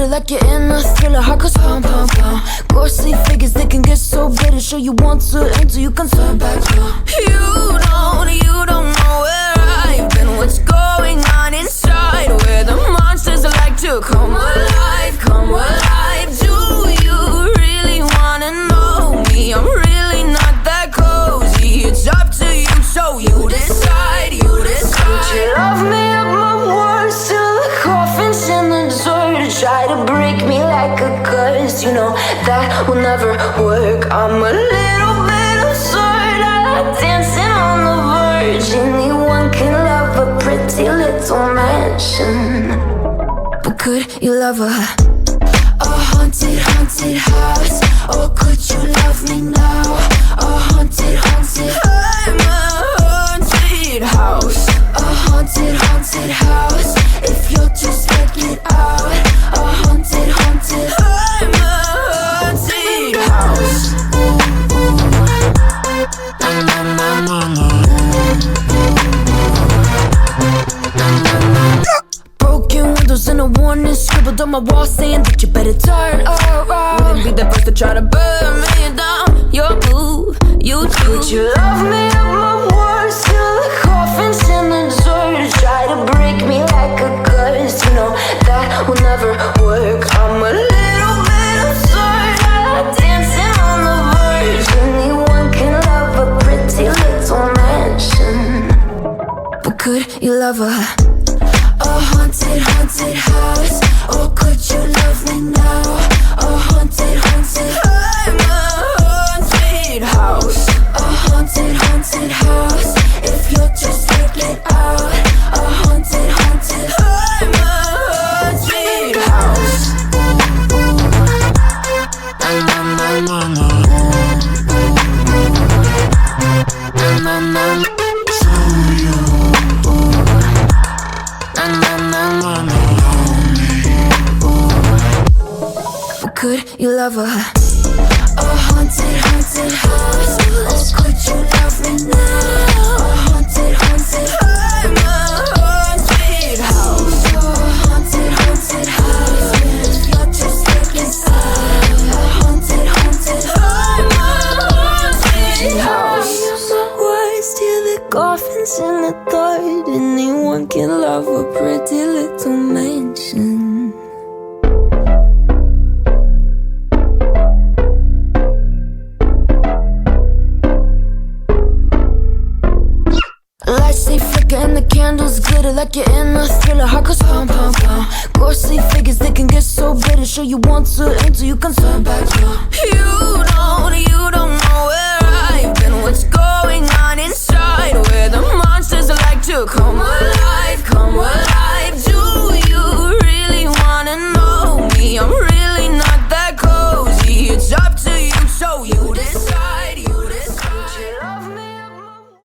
glitter like you're in a thriller. Heart goes pound, pound, pound. Ghostly figures, they can get so bitter. Show you want to enter, you can turn back now. You don't know where I've been. What's going on inside? Where the monsters like to come alive, come alive. Do you really wanna know me? I'm really not that cozy. It's up to you, so you decide, you decide. Would you love me up my words till the coffin's in the dirt? Try to break me like a curse, you know that will never work. I'm a little bit absurd, I like dancing on the verge. Anyone can love a pretty little mansion, but could you love a haunted, haunted house? Or could you love me now? A haunted, haunted, I'm a haunted house. A haunted, haunted house. If you'll just let it out. A haunted, haunted, I'm a haunted house. Broken windows and a warning scribbled on my wall saying that you better turn around. Wouldn't be the first to try to burn me down. Your move, you do. Would you love me up my words till the coffin's in the dirt? Try to break me like a curse, you know that will never work. I'm a little bit absurd, I like dancing on the verge. Anyone can love a pretty little mansion, but could you love a haunted, haunted house? Or could you love me now? A haunted, haunted, I'm a haunted house. A haunted, haunted house. If you'll just let it out. A haunted, haunted, I'm a haunted house. Could you love a haunted, haunted house? Or could you love me now? A haunted, haunted, I'm a haunted house. A haunted, haunted house. If you're just looking inside. A haunted, haunted, I'm a haunted house. Use my words till the coffin's in the dirt. Anyone can love a pretty little mansion. Lights they flicker and the candles glitter like you're in a thriller. Heart goes pound, pound, pound. Ghostly figures, they can get so bitter. Show you want to enter, you can turn back now. You